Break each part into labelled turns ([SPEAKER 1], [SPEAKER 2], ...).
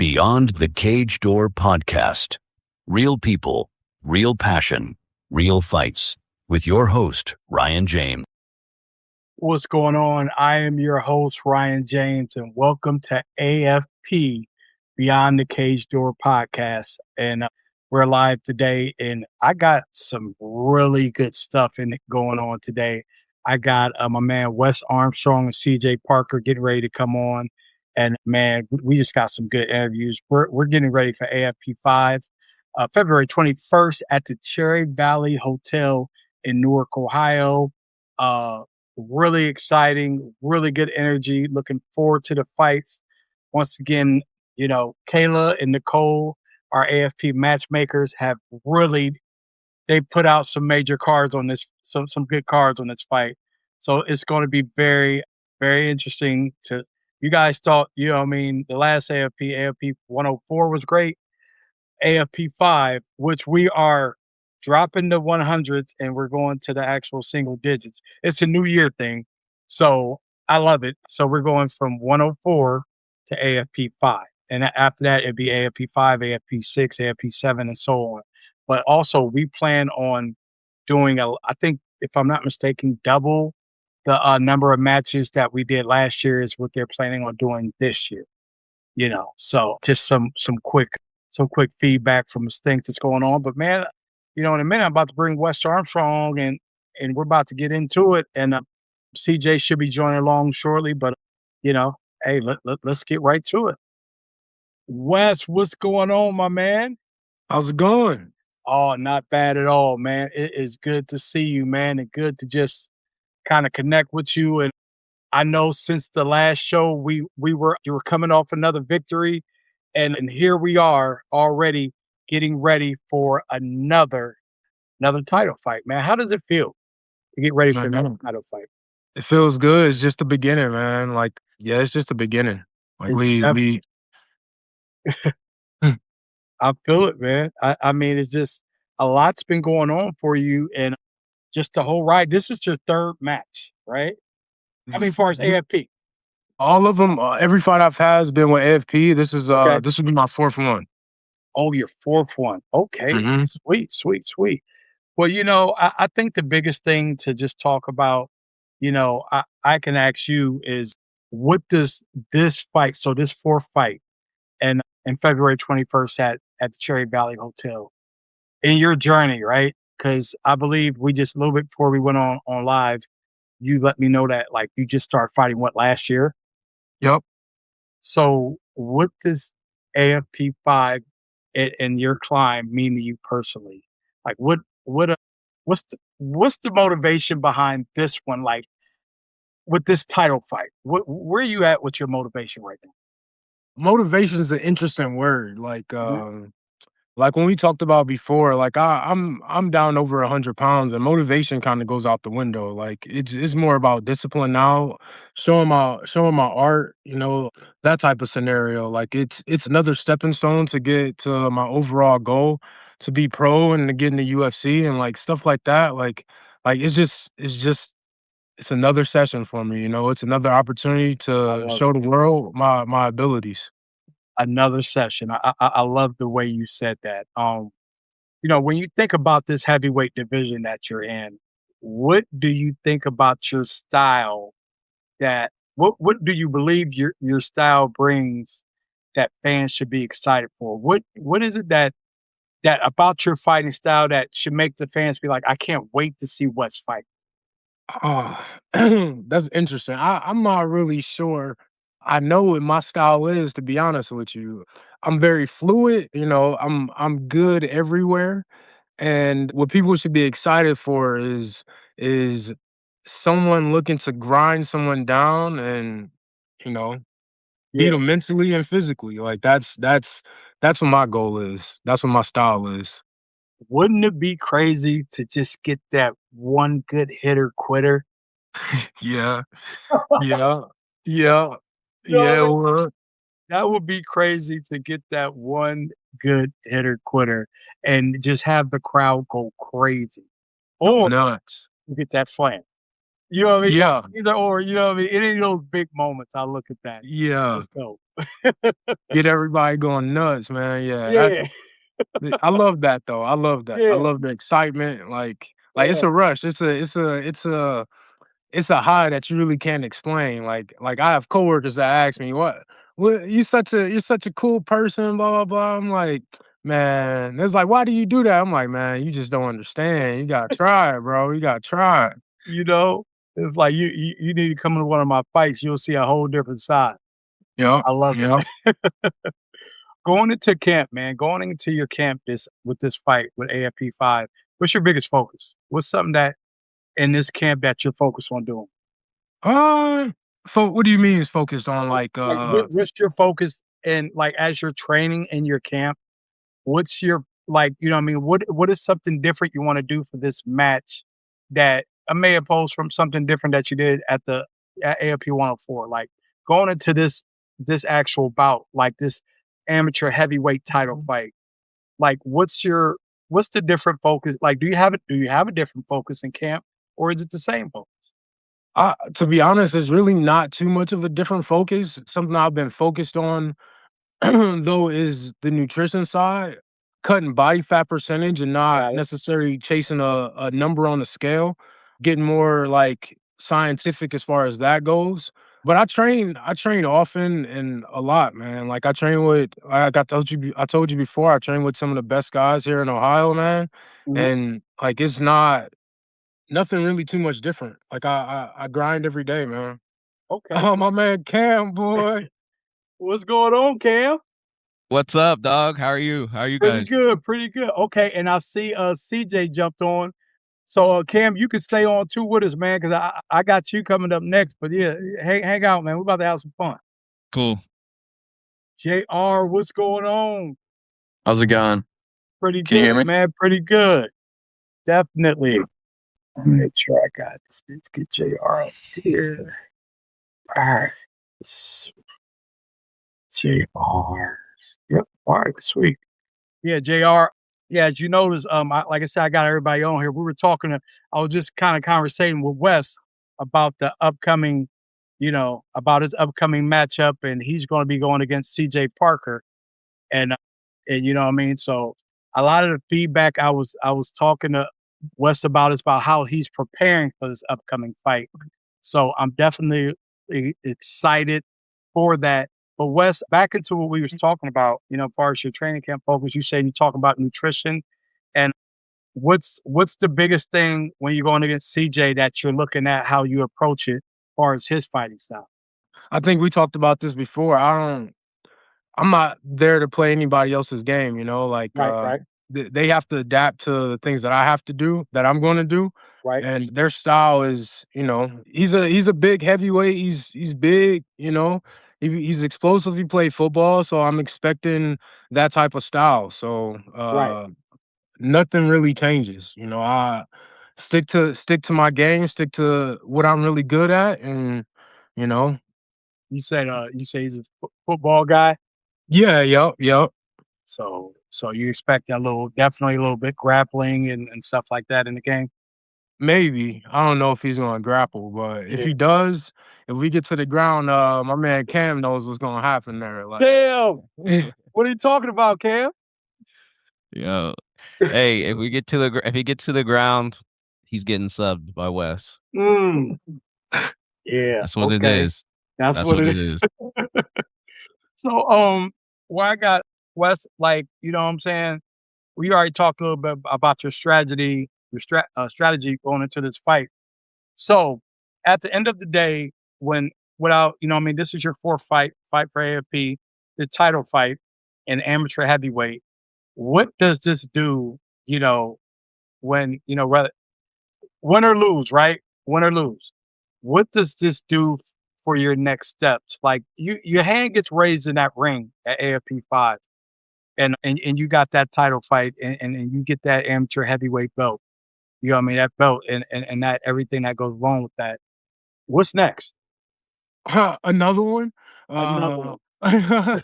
[SPEAKER 1] Beyond the Cage Door podcast. Real people, real passion, real fights. With your host, Ryan James.
[SPEAKER 2] What's going on? I am your host, Ryan James, and welcome to AFP, Beyond the Cage Door podcast. And we're live today, and I got some really good stuff going on today. I got my man Wes Armstrong and CJ Parker getting ready to come on. And man, we just got some good interviews. We're getting ready for AFP 5, February 21st at the Cherry Valley Hotel in Newark, Ohio. Really exciting, really good energy. Looking forward to the fights. Once again, Kayla and Nicole, our AFP matchmakers, have they put out some major cards on this, some good cards on this fight. So it's going to be very, very interesting you guys thought, the last AFP 104 was great. AFP 5, which we are dropping the 100s and we're going to the actual single digits. It's a new year thing. So I love it. So we're going from 104 to AFP 5. And after that, it'd be AFP 5, AFP 6, AFP 7, and so on. But also, we plan on doing, I think, if I'm not mistaken, double the number of matches that we did last year is what they're planning on doing this year. So just some quick feedback from the things that's going on. But man, in a minute, I'm about to bring Wes Armstrong and we're about to get into it. And CJ should be joining along shortly. But, hey, let's get right to it. Wes, what's going on, my man?
[SPEAKER 3] How's it going?
[SPEAKER 2] Oh, not bad at all, man. It is good to see you, man, and good to just kind of connect with you. And I know since the last show, you were coming off another victory, and here we are already getting ready for another title fight, man. How does it feel to get ready for another title fight?
[SPEAKER 3] It feels good. It's just the beginning, man. It's just the beginning.
[SPEAKER 2] I feel it, man. I mean, it's just a lot's been going on for you, and just the whole ride. This is your third match, right? I mean, as far as AFP.
[SPEAKER 3] All of them, every fight I've had has been with AFP. This will be my fourth one.
[SPEAKER 2] Oh, your fourth one. Okay.
[SPEAKER 3] Mm-hmm.
[SPEAKER 2] Sweet. Well, I think the biggest thing to just talk about, I can ask you is, what does this fight, so this fourth fight, and in February 21st at the Cherry Valley Hotel, in your journey, right? Because I believe we just a little bit before we went on live, you let me know that you just started fighting last year?
[SPEAKER 3] Yep.
[SPEAKER 2] So what does AFP 5 and your climb mean to you personally? What's the motivation behind this one? With this title fight, where are you at with your motivation right now?
[SPEAKER 3] Motivation is an interesting word. Like when we talked about before, I'm down over 100 pounds, and motivation kind of goes out the window. It's more about discipline now, showing my art, that type of scenario. It's another stepping stone to get to my overall goal, to be pro and to get in the UFC and stuff like that. It's another session for me. It's another opportunity to show the world my abilities.
[SPEAKER 2] Another session. I love the way you said that. When you think about this heavyweight division that you're in, what do you think about your style? What do you believe your style brings that fans should be excited for? What is it that about your fighting style that should make the fans be like, I can't wait to see Wes fight?
[SPEAKER 3] That's interesting. I'm not really sure. I know what my style is, to be honest with you. I'm very fluid, I'm good everywhere. And what people should be excited for is someone looking to grind someone down and, you know, beat them mentally and physically. That's what my goal is. That's what my style is.
[SPEAKER 2] Wouldn't it be crazy to just get that one good hitter quitter?
[SPEAKER 3] Yeah. Yeah. Yeah.
[SPEAKER 2] No,
[SPEAKER 3] Well,
[SPEAKER 2] that would be crazy to get that one good hitter quitter and just have the crowd go crazy. Or
[SPEAKER 3] nuts.
[SPEAKER 2] you get that slam. You know what I mean?
[SPEAKER 3] Yeah,
[SPEAKER 2] Either or, you know what I mean? It ain't those big moments. I look at that.
[SPEAKER 3] yeah.
[SPEAKER 2] Let's go.
[SPEAKER 3] Get everybody going nuts, man. Yeah,
[SPEAKER 2] Yeah,
[SPEAKER 3] I love that though. I love that. I
[SPEAKER 2] yeah,
[SPEAKER 3] love the excitement. Like it's
[SPEAKER 2] yeah.
[SPEAKER 3] a rush. It's a high that you really can't explain. Like I have coworkers that ask me, what you're such a cool person, blah blah blah. I'm like, man, it's like, why do you do that? I'm like, man, you just don't understand. You gotta try it, bro. You gotta try it.
[SPEAKER 2] You know, it's like you need to come to one of my fights. You'll see a whole different side.
[SPEAKER 3] Yep.
[SPEAKER 2] I love it.
[SPEAKER 3] Yep.
[SPEAKER 2] Going into camp, man. Going into your camp this fight with AFP 5. What's your biggest focus? What's something that in this camp that you're focused on doing?
[SPEAKER 3] Uh what do you mean is focused on
[SPEAKER 2] Like, what's your focus in like as you're training in your camp? What's your like, you know what I mean? What is something different you want to do for this match that I may oppose from something different that you did at AFP 104? Like going into this actual bout, like this amateur heavyweight title fight. Like what's the different focus? Like do you have a different focus in camp or is it the same focus?
[SPEAKER 3] To be honest, it's really not too much of a different focus. Something I've been focused on though is the nutrition side, cutting body fat percentage and not
[SPEAKER 2] Got it.
[SPEAKER 3] necessarily chasing a number on the scale, getting more like scientific as far as that goes. But I train often and a lot, man. Like I told you before, I train with some of the best guys here in Ohio, man.
[SPEAKER 2] Mhm.
[SPEAKER 3] And like it's not nothing really too much different. Like I grind every day, man.
[SPEAKER 2] Okay.
[SPEAKER 3] Oh my man Cam, boy.
[SPEAKER 2] What's going on, Cam?
[SPEAKER 4] What's up, dog? How are you? How are you
[SPEAKER 2] Pretty
[SPEAKER 4] guys?
[SPEAKER 2] good, pretty good. Okay, and I see CJ jumped on. So Cam, you can stay on too with us, man, because I got you coming up next. But yeah, hang out, man. We're about to have some fun.
[SPEAKER 4] Cool.
[SPEAKER 2] JR, what's going on?
[SPEAKER 5] How's it going?
[SPEAKER 2] Pretty
[SPEAKER 5] Can you hear
[SPEAKER 2] good,
[SPEAKER 5] me?
[SPEAKER 2] man. Pretty good. Definitely. Let me make sure I got this. Let's get JR up here. All right. JR. Yep. All right, sweet. Yeah, JR. Yeah, as you notice, like I said, I got everybody on here. We were talking. I was just kind of conversating with Wes about the upcoming, about his upcoming matchup, and he's going to be going against CJ Parker, and and you know what I mean. So a lot of the feedback I was talking to Wes about is about how he's preparing for this upcoming fight. So I'm definitely excited for that. But Wes, back into what we was talking about, as far as your training camp focus, you said you talk about nutrition and what's the biggest thing when you're going against CJ that you're looking at how you approach it as far as his fighting style?
[SPEAKER 3] I think we talked about this before. I'm not there to play anybody else's game,
[SPEAKER 2] Right, right,
[SPEAKER 3] they have to adapt to the things that I have to do, that I'm going to do.
[SPEAKER 2] right,
[SPEAKER 3] And their style is, he's a big heavyweight. He's big, he's explosive. He played football, so I'm expecting that type of style. So
[SPEAKER 2] right.
[SPEAKER 3] nothing really changes. I stick to my game, stick to what I'm really good at, and you know,
[SPEAKER 2] You say he's a football guy.
[SPEAKER 3] yeah, yep.
[SPEAKER 2] So you expect definitely a little bit grappling and stuff like that in the game?
[SPEAKER 3] Maybe. I don't know if he's gonna grapple, but if
[SPEAKER 2] Yeah.
[SPEAKER 3] he does, if we get to the ground, my man Cam knows what's gonna happen there. Like,
[SPEAKER 2] Damn! What are you talking about, Cam?
[SPEAKER 4] Yo, hey, if he gets to the ground, he's getting subbed by Wes.
[SPEAKER 2] Mm. Yeah,
[SPEAKER 4] That's what it
[SPEAKER 2] okay.
[SPEAKER 4] is.
[SPEAKER 2] That's
[SPEAKER 4] That's
[SPEAKER 2] what
[SPEAKER 4] what
[SPEAKER 2] it
[SPEAKER 4] it
[SPEAKER 2] is.
[SPEAKER 4] is.
[SPEAKER 2] So, where I got Wes, like, you know what I'm saying? We already talked a little bit about your strategy going into this fight. So, at the end of the day, this is your fourth fight for AFP, the title fight in amateur heavyweight. What does this do, you know, when, rather win or lose, right? Win or lose. What does this do for your next steps? Like your hand gets raised in that ring at AFP 5 and you got that title fight and you get that amateur heavyweight belt. You know what I mean? That belt and that everything that goes wrong with that. What's next?
[SPEAKER 3] another one.
[SPEAKER 2] Another
[SPEAKER 3] Uh,
[SPEAKER 2] one.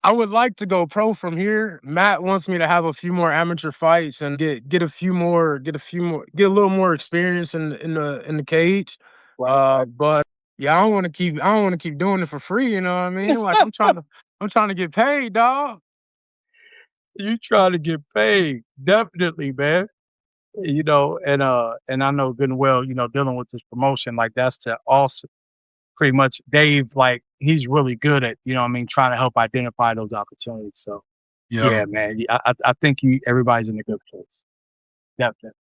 [SPEAKER 3] I would like to go pro from here. Matt wants me to have a few more amateur fights and get a little more experience in the cage.
[SPEAKER 2] Right.
[SPEAKER 3] But yeah, I don't want to keep doing it for free. You know what I mean? Like I'm trying to get paid, dog.
[SPEAKER 2] You trying to get paid. Definitely, man. And I know good and well, dealing with this promotion, like that's to also pretty much Dave, like he's really good at, trying to help identify those opportunities. So
[SPEAKER 3] Yeah.
[SPEAKER 2] yeah, man. I think everybody's in a good place. Definitely.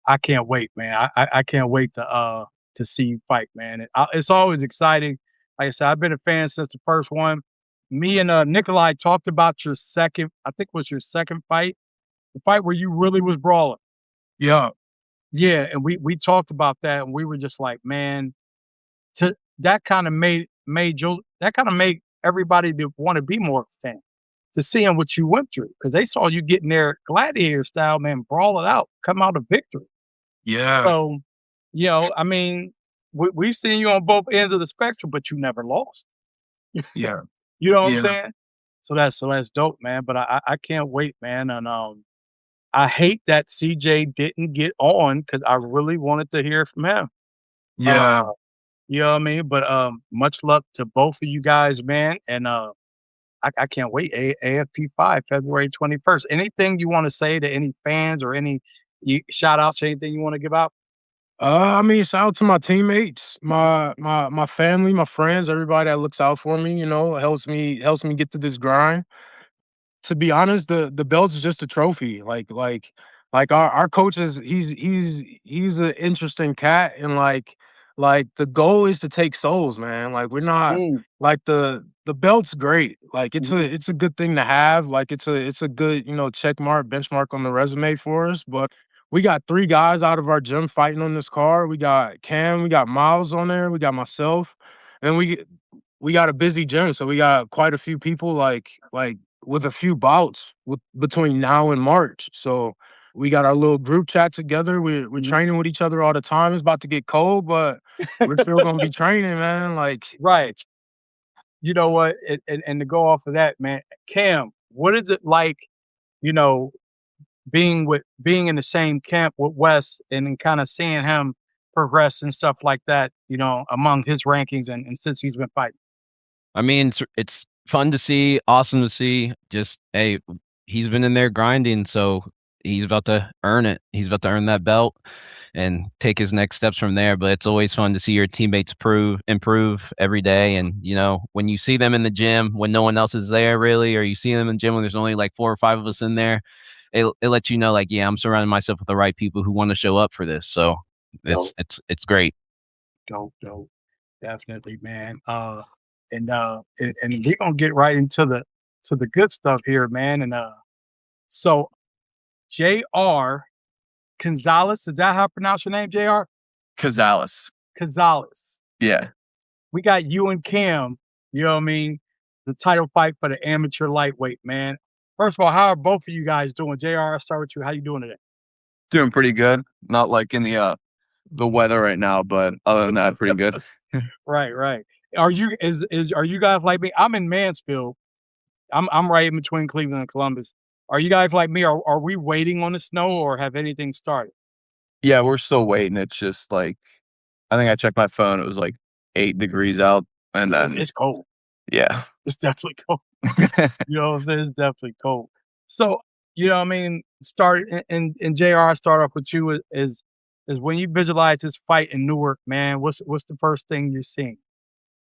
[SPEAKER 2] I can't wait, man. I can't wait to see you fight, man. It's always exciting. Like I said, I've been a fan since the first one. Me and Nikolai talked about your second, I think it was your second fight, the fight where you really was brawling.
[SPEAKER 3] Yeah.
[SPEAKER 2] Yeah, and we talked about that, and we were just like, man, to that kind of made everybody to want to be more of a fan, to seeing what you went through because they saw you getting there gladiator style, man, brawl it out, come out of victory.
[SPEAKER 3] Yeah.
[SPEAKER 2] So, I mean, we've seen you on both ends of the spectrum, but you never lost.
[SPEAKER 3] Yeah.
[SPEAKER 2] You know what I'm
[SPEAKER 3] Yeah.
[SPEAKER 2] saying? So that's dope, man. But I can't wait, man. And I hate that CJ didn't get on because I really wanted to hear from him.
[SPEAKER 3] Yeah.
[SPEAKER 2] You know what I mean? But much luck to both of you guys, man. And I can't wait. AFP 5, February 21st. Anything you want to say to any fans or any shout outs, anything you want to give out?
[SPEAKER 3] I mean, shout out to my teammates, my family, my friends, everybody that looks out for me, helps me get to this grind. To be honest, the belt's just a trophy. Like our coach is he's an interesting cat and like the goal is to take souls, man. Like we're not
[SPEAKER 2] Mm,
[SPEAKER 3] like the belt's great. Like
[SPEAKER 2] mhm.
[SPEAKER 3] it's a good thing to have. Like it's a good, check mark, benchmark on the resume for us. But we got three guys out of our gym fighting on this card. We got Cam, we got Miles on there, we got myself, and we got a busy gym, so we got quite a few people like with a few bouts between now and March. So we got our little group chat together. We're
[SPEAKER 2] Mhm.
[SPEAKER 3] training with each other all the time. It's about to get cold, but we're still gonna be training, man. Like,
[SPEAKER 2] Right. You know what? And to go off of that, man, Cam, what is it like, you know, being in the same camp with Wes and then kind of seeing him progress and stuff like that, among his rankings and since he's been fighting?
[SPEAKER 4] I mean, it's fun to see, awesome to see. Just hey, he's been in there grinding, so he's about to earn it. He's about to earn that belt and take his next steps from there. But it's always fun to see your teammates improve every day. And when you see them in the gym when no one else is there, really, or you see them in the gym when there's only like 4 or 5 of us in there, it lets you know, like, yeah, I'm surrounding myself with the right people who want to show up for this. So
[SPEAKER 2] Dope,
[SPEAKER 4] it's great.
[SPEAKER 2] dope. Definitely, man. And we're gonna get right into the good stuff here, man. And so JR Gonzalez, is that how I pronounce your name, JR?
[SPEAKER 5] Cazalis.
[SPEAKER 2] Gonzalez.
[SPEAKER 5] Yeah.
[SPEAKER 2] We got you and Cam, you know what I mean? The title fight for the amateur lightweight, man. First of all, how are both of you guys doing? JR, I'll start with you. How you doing today?
[SPEAKER 5] Doing pretty good. Not like in the weather right now, but other than that, pretty good.
[SPEAKER 2] Right. Are you guys like me? I'm in Mansfield. I'm right in between Cleveland and Columbus. Are you guys like me? Are we waiting on the snow or have anything started?
[SPEAKER 5] Yeah, we're still waiting. It's just like I think I checked my phone, it was like 8 degrees out and then
[SPEAKER 2] It's cold.
[SPEAKER 5] yeah.
[SPEAKER 2] It's definitely cold. You know what I'm saying? It's definitely cold. So, you know what I mean? Start and JR, I start off with you is when you visualize this fight in Newark, man, what's the first thing you're seeing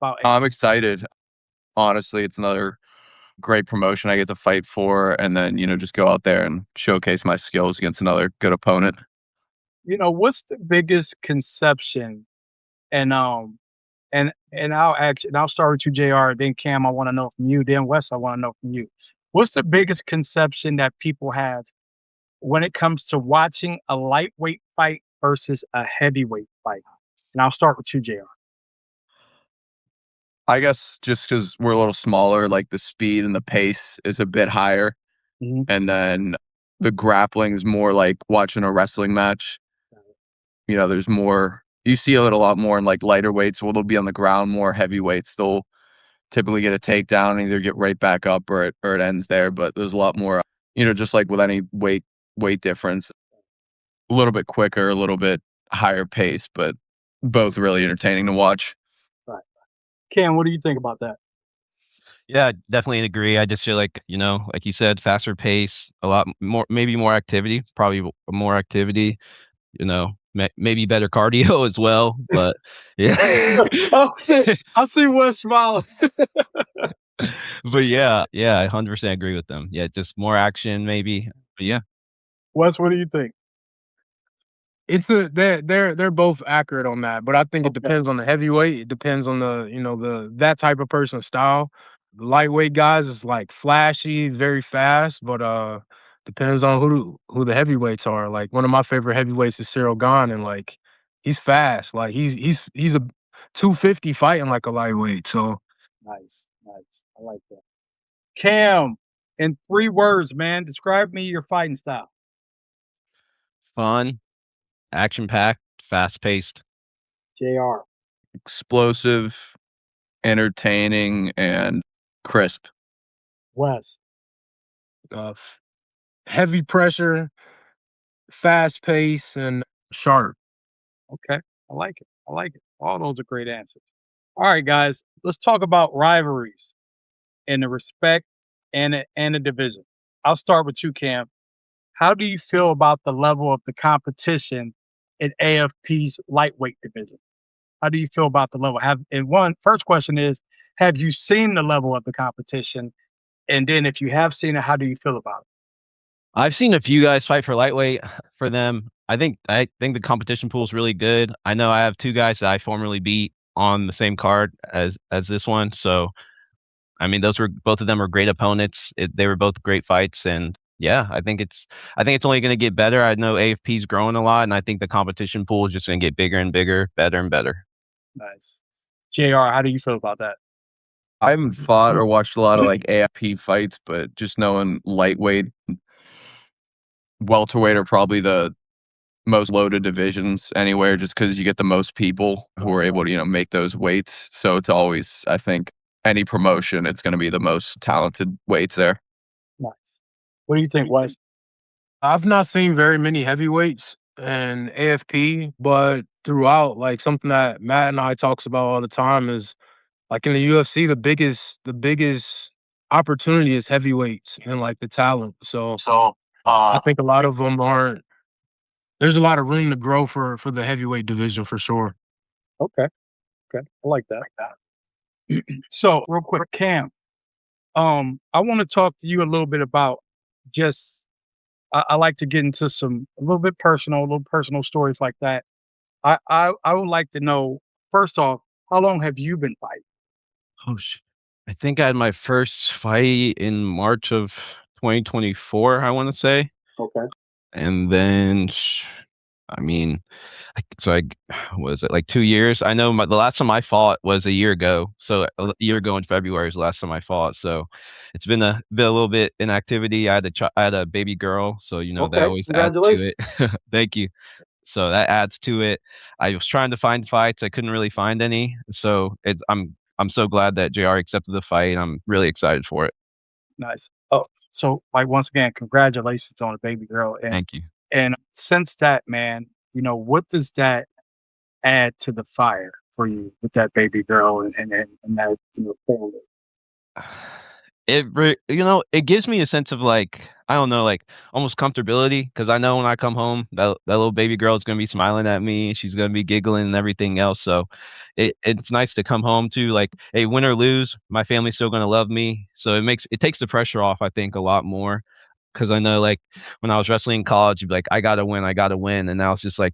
[SPEAKER 2] about it?
[SPEAKER 5] I'm excited. Honestly, it's another great promotion I get to fight for and then, just go out there and showcase my skills against another good opponent.
[SPEAKER 2] What's the biggest conception and I'll start with you, JR, then Cam, I want to know from you, then Wes, I want to know from you. What's the biggest conception that people have when it comes to watching a lightweight fight versus a heavyweight fight? And I'll start with you, JR.
[SPEAKER 5] I guess just because we're a little smaller, like the speed and the pace is a bit higher.
[SPEAKER 2] Mhm.
[SPEAKER 5] And then the grappling is more like watching a wrestling match. There's more, you see it a lot more in like lighter weights where they'll be on the ground, more heavyweights. They'll typically get a takedown and either get right back up or it ends there. But there's a lot more, just like with any weight difference, a little bit quicker, a little bit higher pace, but both really entertaining to watch.
[SPEAKER 2] Right. Cam, what do you think about that?
[SPEAKER 4] Yeah, definitely agree. I just feel like, like you said, faster pace, a lot more, maybe more activity, probably more activity, maybe better cardio as well. But yeah.
[SPEAKER 2] Okay, I see Wes smiling.
[SPEAKER 4] But yeah, I 100% agree with them. Yeah, just more action maybe. But yeah.
[SPEAKER 2] Wes, what do you think?
[SPEAKER 3] They're both accurate on that, but I think it
[SPEAKER 2] Okay.
[SPEAKER 3] depends on the heavyweight. It depends on that type of person's style. The lightweight guys is like flashy, very fast, but depends on who the heavyweights are. Like one of my favorite heavyweights is Cyril Gane, and like he's fast. Like he's a 250 fighting like a lightweight. So
[SPEAKER 2] Nice. I like that. Cam, in 3 words, man, describe me your fighting style.
[SPEAKER 4] Fun, action packed, fast paced.
[SPEAKER 2] JR.
[SPEAKER 5] Explosive, entertaining, and crisp.
[SPEAKER 2] Wes.
[SPEAKER 3] uh, f- heavy pressure, fast pace, and sharp.
[SPEAKER 2] Okay. I like it. All those are great answers. All right, guys, let's talk about rivalries and the respect and the division. I'll start with you, Cam. How do you feel about the level of the competition in AFP's lightweight division? How do you feel about the level? First question is, have you seen the level of the competition? And then if you have seen it, how do you feel about it?
[SPEAKER 4] I've seen a few guys fight for lightweight for them. I think the competition pool is really good. I know I have two guys that I formerly beat on the same card as this one. So I mean, those were both of them were great opponents. They were both great fights, and yeah, I think it's only going to get better. I know AFP's growing a lot, and I think the competition pool is just going to get bigger and bigger, better and better.
[SPEAKER 2] Nice. JR, how do you feel about that?
[SPEAKER 5] I haven't fought or watched a lot of like AFP fights, but just knowing lightweight, welterweight are probably the most loaded divisions anywhere, just because you get the most people who are able to make those weights. So it's always, I think, any promotion, it's going to be the most talented weights there.
[SPEAKER 2] Nice. What do you think, Wes?
[SPEAKER 3] I've not seen very many heavyweights in AFP, but throughout, like something that Matt and I talks about all the time is like in the UFC, the biggest opportunity is heavyweights and like the talent. So I think a lot of them aren't. There's a lot of room to grow for the heavyweight division for sure.
[SPEAKER 2] Okay. I like that. So real quick, Cam, I want to talk to you a little bit about just I like to get into a little bit personal, little personal stories like that. I would like to know, first off, how long have you been fighting?
[SPEAKER 4] Oh shit! I think I had my first fight in March of 2024. I want to say,
[SPEAKER 2] Okay.
[SPEAKER 4] and then I mean, so I was it like 2 years? I know the last time I fought was a year ago. So a year ago in February is the last time I fought. So it's been a little bit inactivity. I had a baby girl, so that
[SPEAKER 2] Okay.
[SPEAKER 4] always adds to
[SPEAKER 2] Congratulations.
[SPEAKER 4] it. Thank you. So that adds to it. I was trying to find fights. I couldn't really find any. So I'm so glad that JR accepted the fight. I'm really excited for it.
[SPEAKER 2] Nice. Oh, so like once again, congratulations on the baby girl.
[SPEAKER 4] Thank you.
[SPEAKER 2] And since that, man, what does that add to the fire for you with that baby girl and that family?
[SPEAKER 4] It gives me a sense of like, I don't know, like almost comfortability, because I know when I come home that little baby girl is gonna be smiling at me, she's gonna be giggling and everything else. So it's nice to come home to like, hey, win or lose, my family's still gonna love me. So it takes the pressure off, I think, a lot more. Because I know, like, when I was wrestling in college, you'd be like, I gotta win. And now it's just like,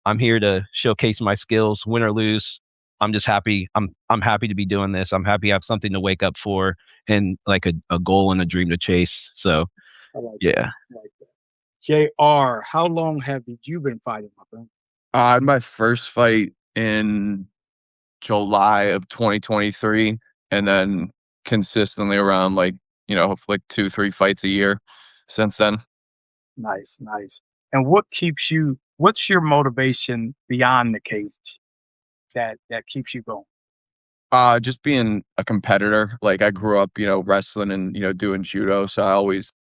[SPEAKER 4] I'm here to showcase my skills, win or lose. I'm just happy. I'm happy to be doing this. I'm happy I have something to wake up for, and like a goal and a dream to chase. So
[SPEAKER 2] I like that.
[SPEAKER 4] yeah.
[SPEAKER 2] I like that. JR, how long have you been fighting, my friend?
[SPEAKER 5] I had my first fight in July of 2023, and then consistently around like 2, 3 fights a year since then.
[SPEAKER 2] Nice. And what's your motivation beyond the cage that keeps you going?
[SPEAKER 5] Just being a competitor. Like I grew up, wrestling and, doing judo. So I always,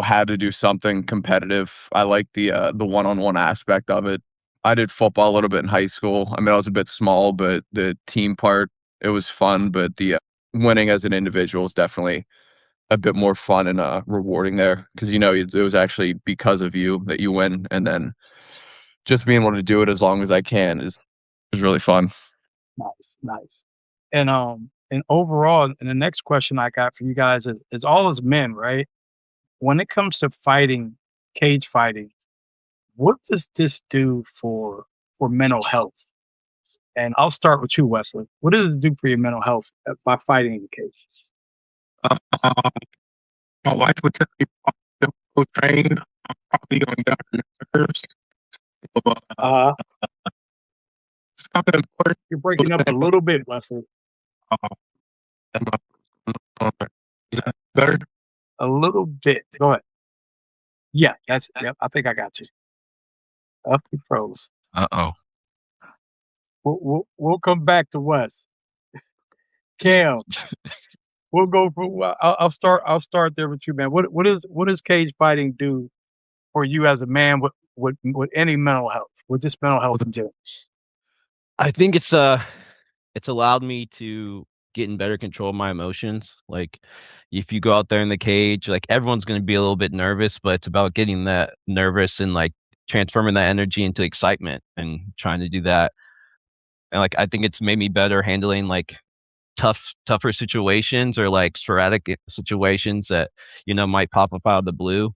[SPEAKER 5] had to do something competitive. I like the one-on-one aspect of it. I did football a little bit in high school. I mean, I was a bit small, but the team part, it was fun. But the winning as an individual is definitely a bit more fun and rewarding there because it was actually because of you that you win, and then just being able to do it as long as I can is really fun.
[SPEAKER 2] Nice, nice. And overall, and the next question I got for you guys is all as men, right? When it comes to fighting, cage fighting, what does this do for mental health? And I'll start with you, Wesley. What does it do for your mental health by fighting in the cage?
[SPEAKER 3] Uh, my wife would tell me to go train. I'm probably going to get on her nerves. So,
[SPEAKER 2] Uh,
[SPEAKER 3] it's something important.
[SPEAKER 2] you're breaking up a little bit, Wesley.
[SPEAKER 3] Uh, am is that better?
[SPEAKER 2] A little bit. Go ahead. Yeah, yep. I think I got you. Up you froze.
[SPEAKER 4] Uh-oh.
[SPEAKER 2] We'll come back to Wes. Cam, we'll go for. I'll start there with you, man. What does cage fighting do for you as a man with any mental health, with just mental health in general?
[SPEAKER 4] I think it's allowed me to get in better control of my emotions. Like if you go out there in the cage, like everyone's going to be a little bit nervous, but it's about getting that nervous and like transforming that energy into excitement and trying to do that. And like I think it's made me better handling like tougher situations or like sporadic situations that might pop up out of the blue.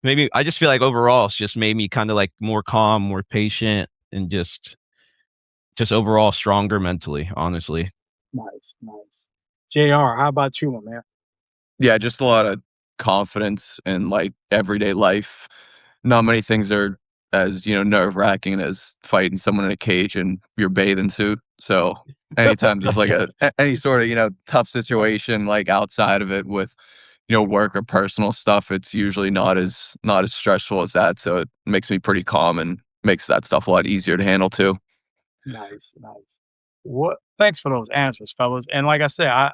[SPEAKER 4] Maybe I just feel like overall it's just made me kind of like more calm, more patient, and just overall stronger mentally, honestly.
[SPEAKER 2] Nice, nice. Jr., how about you, my man?
[SPEAKER 5] Yeah, just a lot of confidence in like everyday life. Not many things are as, nerve wracking as fighting someone in a cage in your bathing suit. So anytime there's like any sort of, tough situation like outside of it with, work or personal stuff, it's usually not as stressful as that. So it makes me pretty calm and makes that stuff a lot easier to handle too.
[SPEAKER 2] Nice, nice. What? Thanks for those answers, fellas. And like I said, I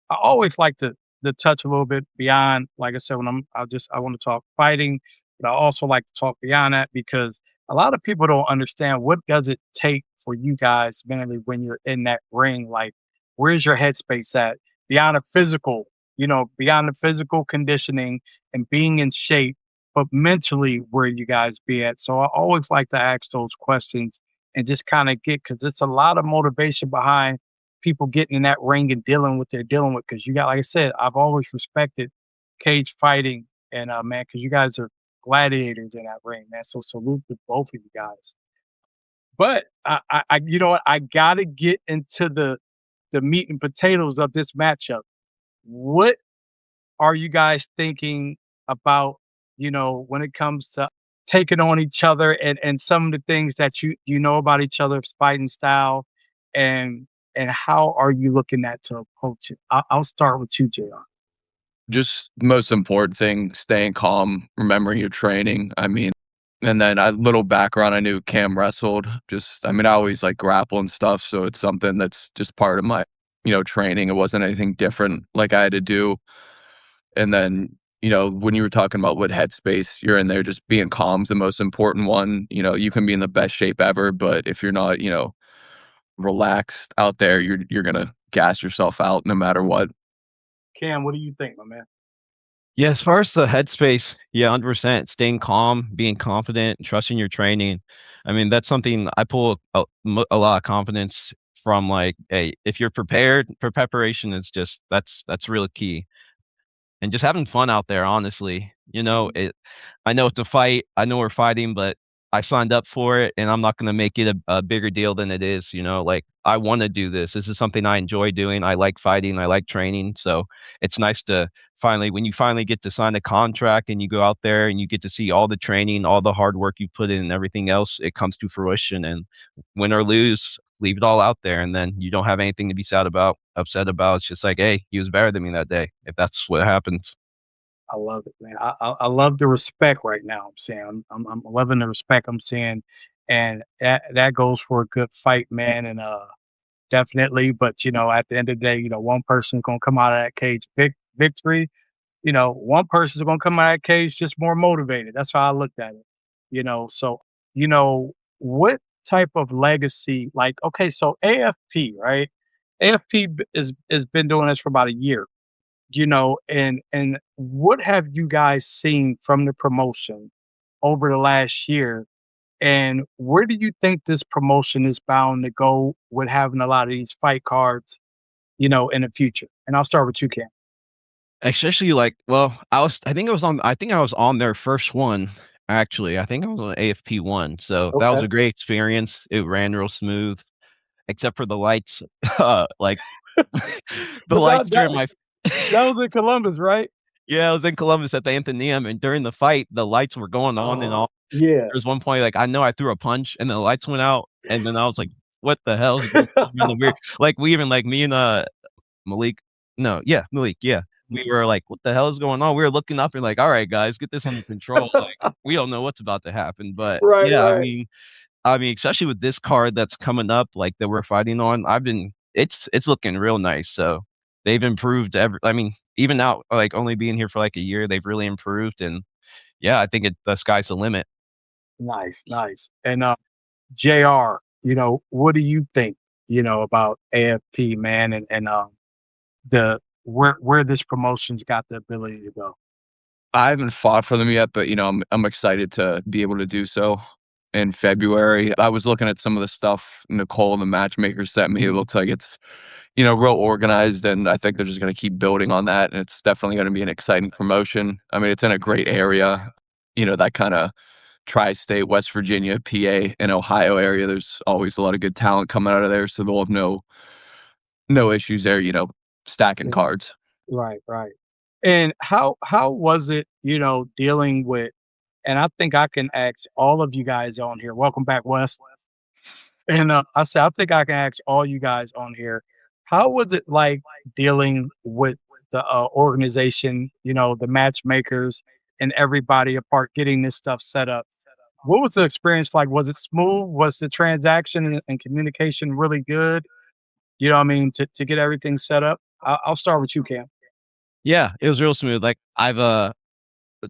[SPEAKER 2] always like to touch a little bit beyond, like I said, when I want to talk fighting, but I also like to talk beyond that because a lot of people don't understand what does it take for you guys mentally when you're in that ring. Like, where's your headspace at beyond the physical? Beyond the physical conditioning and being in shape, but mentally, where you guys be at. So I always like to ask those questions and just kind of get because it's a lot of motivation behind people getting in that ring and dealing with what they're dealing with. Because you got, like I said, I've always respected cage fighting, and man, because you guys are gladiators in that ring, man. So salute to both of you guys. But you know what? I gotta get into the meat and potatoes of this matchup. What are you guys thinking about? When it comes to taking on each other and some of the things that you know about each other's fighting style and and how are you looking at to approach it? I'll start with you, Jr.
[SPEAKER 5] Just most important thing, staying calm, remembering your training. I mean, and then a little background, I knew Cam wrestled. I mean, I always like grapple and stuff, so it's something that's just part of my, training. It wasn't anything different like I had to do. And then, when you were talking about what headspace you're in there, just being calm's the most important one. You can be in the best shape ever, but if you're not, relaxed out there, you're gonna gas yourself out no matter what.
[SPEAKER 2] Cam, what do you think, my man?
[SPEAKER 4] Yeah, as far as the headspace, yeah, 100%. Staying calm, being confident, trusting your training. I mean, that's something I pull a lot of confidence from. Like, hey, if you're prepared, for preparation is just that's really key. And just having fun out there, honestly. I know it's a fight. I know we're fighting, but I signed up for it, and I'm not gonna make it a bigger deal than it is. Like I want to do this. This is something I enjoy doing. I like fighting. I like training. So it's nice to when you finally get to sign a contract and you go out there and you get to see all the training, all the hard work you put in, and everything else, it comes to fruition. And win or lose, leave it all out there, and then you don't have anything to be sad about, upset about. It's just like, hey, he was better than me that day. If that's what happens.
[SPEAKER 2] I love it, man. I love the respect right now. I'm saying I'm loving the respect I'm seeing, and that goes for a good fight, man. And definitely. But at the end of the day, one person's gonna come out of that cage victory. One person's gonna come out of that cage just more motivated. That's how I looked at it. So you know what type of legacy? Like, okay, so AFP, right? AFP is been doing this for about a year. And what have you guys seen from the promotion over the last year? And where do you think this promotion is bound to go with having a lot of these fight cards, in the future? And I'll start with you, Cam.
[SPEAKER 4] Especially like, well, I think I was on their first one, actually. I think I was on AFP one. So that was
[SPEAKER 2] Okay.
[SPEAKER 4] a great experience. It ran real smooth, except for the lights. Like the
[SPEAKER 2] But
[SPEAKER 4] lights during my
[SPEAKER 2] that was in Columbus, right?
[SPEAKER 4] Yeah, I was in Columbus at the Athenaeum, and during the fight, the lights were going on and off.
[SPEAKER 2] Yeah.
[SPEAKER 4] There was one point, like, I know I threw a punch and the lights went out, and then I was like, "What the hell is going on?" And then we even like me and Malik, no, yeah, Malik, yeah, we were like, "What the hell is going on?" We were looking up and like, "All right, guys, get this under control." Like, we don't know what's about to happen, but
[SPEAKER 2] Right,
[SPEAKER 4] yeah,
[SPEAKER 2] right.
[SPEAKER 4] I mean, especially with this card that's coming up, like that we're fighting on, it's looking real nice. So they've improved I mean, even now, like only being here for like a year, they've really improved. And yeah, I think the sky's the limit.
[SPEAKER 2] Nice, nice. And JR, what do you think, about AFP, man, and the where this promotion's got the ability to go?
[SPEAKER 5] I haven't fought for them yet, but, I'm excited to be able to do so in February. I was looking at some of the stuff Nicole and the matchmaker sent me. It looks like it's, real organized, and I think they're just gonna keep building on that, and it's definitely gonna be an exciting promotion. I mean, it's in a great area, that kinda tri-state, West Virginia, PA, and Ohio area. There's always a lot of good talent coming out of there, so they'll have no issues there, stacking cards.
[SPEAKER 2] Right, right. And how was it, dealing with, and I think I can ask all of you guys on here. Welcome back, Wes. And I said, I think I can ask all you guys on here. How was it like dealing with the organization, the matchmakers, and everybody apart getting this stuff set up? What was the experience like? Was it smooth? Was the transaction and communication really good? You know what I mean? To get everything set up. I'll start with you, Cam.
[SPEAKER 4] Yeah, it was real smooth. Like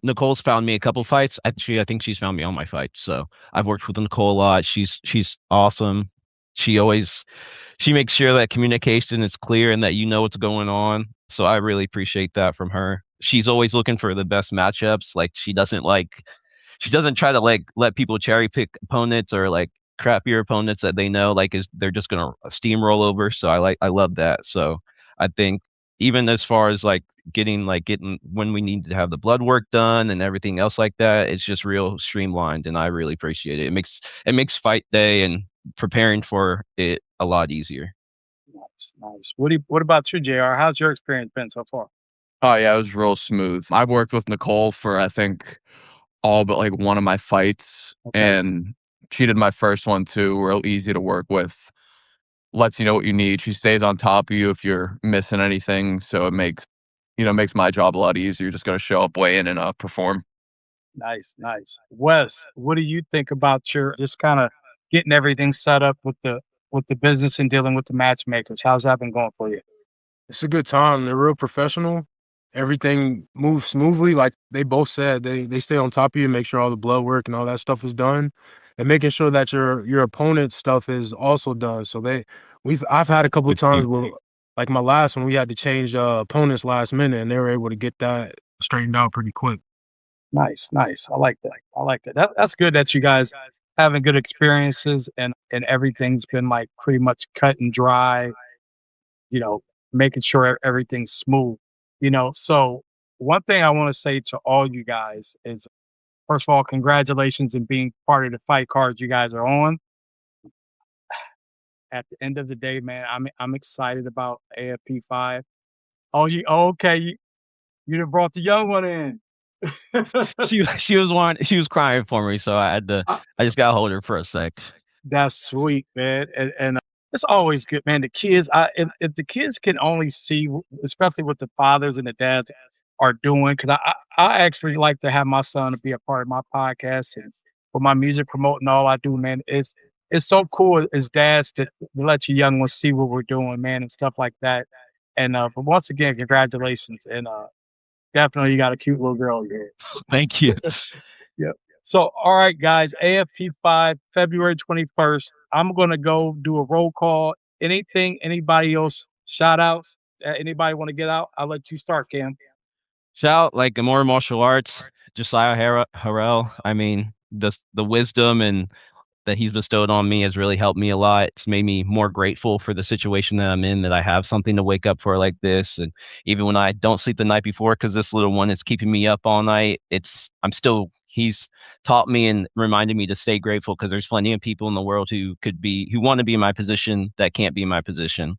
[SPEAKER 4] Nicole's found me a couple fights. Actually, I think she's found me all my fights. So I've worked with Nicole a lot. She's awesome. She makes sure that communication is clear and that you know what's going on. So I really appreciate that from her. She's always looking for the best matchups. Like she doesn't try to like let people cherry pick opponents or like crappier opponents that they know like is they're just gonna steamroll over. So I love that. So I think even as far as like getting when we need to have the blood work done and everything else like that, it's just real streamlined, and I really appreciate it. It makes fight day and preparing for it a lot easier.
[SPEAKER 2] Nice, nice. What about you, JR? How's your experience been so far?
[SPEAKER 5] Oh, yeah, it was real smooth. I've worked with Nicole for, I think, all but, like, one of my fights,
[SPEAKER 2] Okay.
[SPEAKER 5] and she did my first one too, real easy to work with, lets you know what you need. She stays on top of you if you're missing anything, so it makes my job a lot easier. You just gotta show up, weigh in, and, perform.
[SPEAKER 2] Nice, nice. Wes, what do you think about your just kind of getting everything set up with the business and dealing with the matchmakers? How's that been going for you?
[SPEAKER 3] It's a good time. They're real professional. Everything moves smoothly. Like they both said, they stay on top of you, make sure all the blood work and all that stuff is done, and making sure that your opponent's stuff is also done. So I've had a couple of
[SPEAKER 4] Good
[SPEAKER 3] times
[SPEAKER 4] team.
[SPEAKER 3] where, like my last one, we had to change opponents last minute, and they were able to get that straightened out pretty quick.
[SPEAKER 2] Nice, nice. I like that. I like that. That's good that you guys having good experiences and everything's been like pretty much cut and dry, you know, making sure everything's smooth. So one thing I want to say to all you guys is first of all, congratulations in being part of the fight cards you guys are on. At the end of the day, man, I'm excited about AFP5. Okay, you done brought the young one in.
[SPEAKER 4] She was crying for me, so I just gotta hold her for a sec.
[SPEAKER 2] That's sweet, man, and it's always good, man. The kids, if the kids can only see, especially what the fathers and the dads are doing, because I actually like to have my son to be a part of my podcast and for my music promoting all I do, man. it's so cool as dads to let your young ones see what we're doing, man, and stuff like that. And but once again, congratulations, and definitely you got a cute little girl here.
[SPEAKER 4] Thank you.
[SPEAKER 2] Yep. So, all right, guys, AFP 5, February 21st. I'm going to go do a roll call. Anybody else, shout outs? Anybody want to get out? I'll let you start, Cam.
[SPEAKER 4] Shout like Gamora Martial Arts, Josiah Harrell. I mean, the wisdom and that he's bestowed on me has really helped me a lot. It's made me more grateful for the situation that I'm in, that I have something to wake up for like this. And even when I don't sleep the night before, because this little one is keeping me up all night, he's taught me and reminded me to stay grateful, because there's plenty of people in the world who want to be in my position that can't be in my position.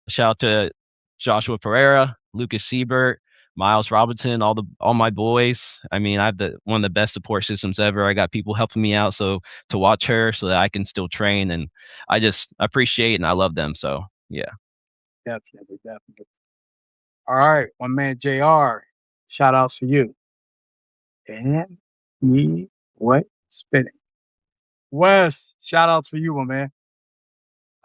[SPEAKER 4] Shout out to Joshua Pereira, Lucas Siebert, Miles Robinson, all my boys. I mean, I have one of the best support systems ever. I got people helping me out to watch her so that I can still train, and I just appreciate and I love them. So yeah.
[SPEAKER 2] Definitely. All right, my man JR, shout outs for you. And me, what? Spinning. Wes, shout outs for you, my man.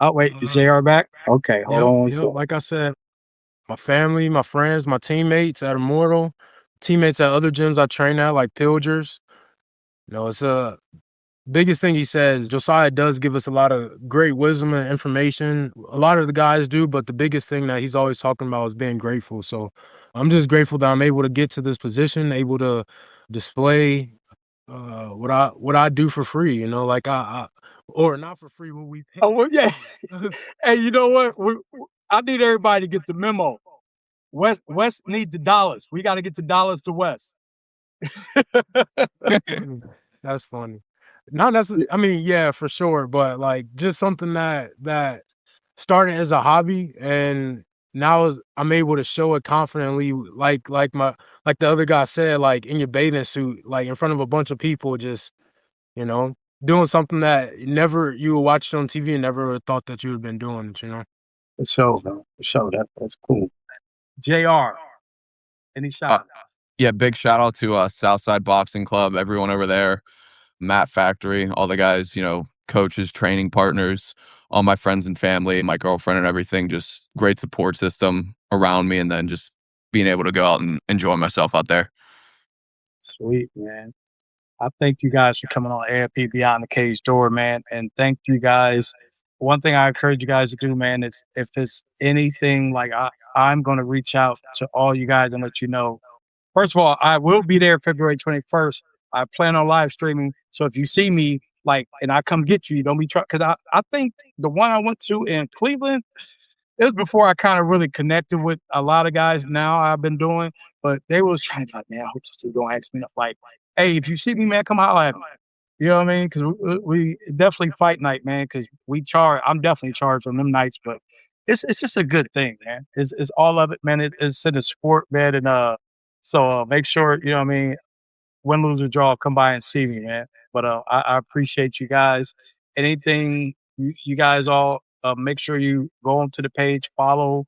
[SPEAKER 2] Oh, wait, is JR back? Okay, hold on.
[SPEAKER 3] Yep, like I said, my family, my friends, my teammates at Immortal, teammates at other gyms I train at, like Pilgers. It's biggest thing he says, Josiah does give us a lot of great wisdom and information. A lot of the guys do, but the biggest thing that he's always talking about is being grateful. So I'm just grateful that I'm able to get to this position, able to display what I do for free, like I or not for free, what we pay.
[SPEAKER 2] Oh, well, yeah. Hey, you know what? I need everybody to get the memo. Wes need the dollars. We got to get the dollars to Wes.
[SPEAKER 3] That's funny. Not necessarily. I mean, yeah, for sure, but like just something that started as a hobby, and now I'm able to show it confidently, like the other guy said, like in your bathing suit, like in front of a bunch of people, just doing something that you would watch on TV and never thought that you would have been doing it.
[SPEAKER 2] For sure, man. For sure. That's cool. JR, any shout?
[SPEAKER 5] Yeah, big shout out to Southside Boxing Club, everyone over there, Matt Factory, all the guys, coaches, training partners, all my friends and family, my girlfriend and everything. Just great support system around me, and then just being able to go out and enjoy myself out there.
[SPEAKER 2] Sweet, man. I thank you guys for coming on AFP Beyond the Cage Door, man. And thank you guys. One thing I encourage you guys to do, man, is if it's anything like I'm going to reach out to all you guys and let you know. First of all, I will be there February 21st. I plan on live streaming. So if you see me, and I come get you, don't be trying. Because I think the one I went to in Cleveland, it was before I kind of really connected with a lot of guys now I've been doing. But they was trying to man, I hope you still don't ask me enough. Hey, if you see me, man, come holler at me. You know what I mean? Because we definitely fight night, man. Because I'm definitely charged on them nights. But it's just a good thing, man. It's all of it, man. It's in the sport, man. And so make sure, you know what I mean, win, lose, or draw, come by and see me, man. But I appreciate you guys. Anything you guys all make sure you go onto the page, follow,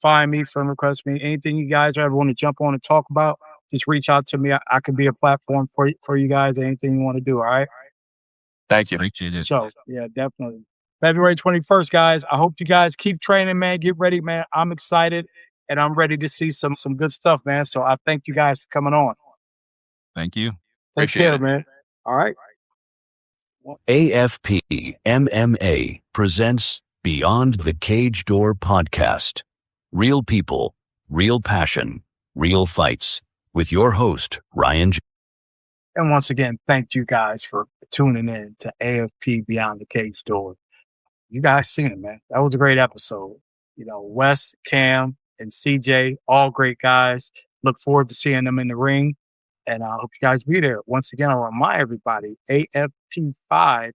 [SPEAKER 2] find me, friend request me. Anything you guys ever want to jump on and talk about, just reach out to me. I could be a platform for you guys. Anything you want to do, all right?
[SPEAKER 5] Thank you.
[SPEAKER 4] Appreciate it.
[SPEAKER 2] So yeah, definitely. February 21st, guys. I hope you guys keep training, man. Get ready, man. I'm excited and I'm ready to see some good stuff, man. So I thank you guys for coming on.
[SPEAKER 4] Thank you.
[SPEAKER 2] Take
[SPEAKER 5] Appreciate
[SPEAKER 2] care,
[SPEAKER 5] it.
[SPEAKER 2] man. All right.
[SPEAKER 1] AFP MMA presents Beyond the Cage Door podcast. Real people, real passion, real fights. With your host, Ryan.
[SPEAKER 2] And once again, thank you guys for tuning in to AFP Beyond the Cage Door. You guys seen it, man. That was a great episode. Wes, Cam, and CJ, all great guys. Look forward to seeing them in the ring. And I hope you guys be there. Once again, I'll remind everybody, AFP 5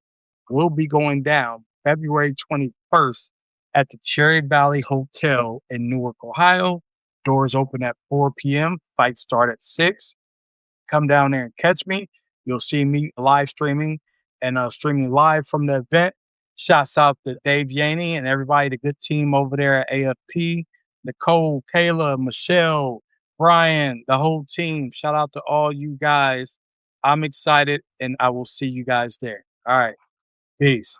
[SPEAKER 2] will be going down February 21st at the Cherry Valley Hotel in Newark, Ohio. Doors open at 4 p.m. Fights start at 6. Come down there and catch me. You'll see me live streaming and streaming live from the event. Shouts out to Dave Yaney and everybody, the good team over there at AFP. Nicole, Kayla, Michelle, Brian, the whole team. Shout out to all you guys. I'm excited and I will see you guys there. All right. Peace.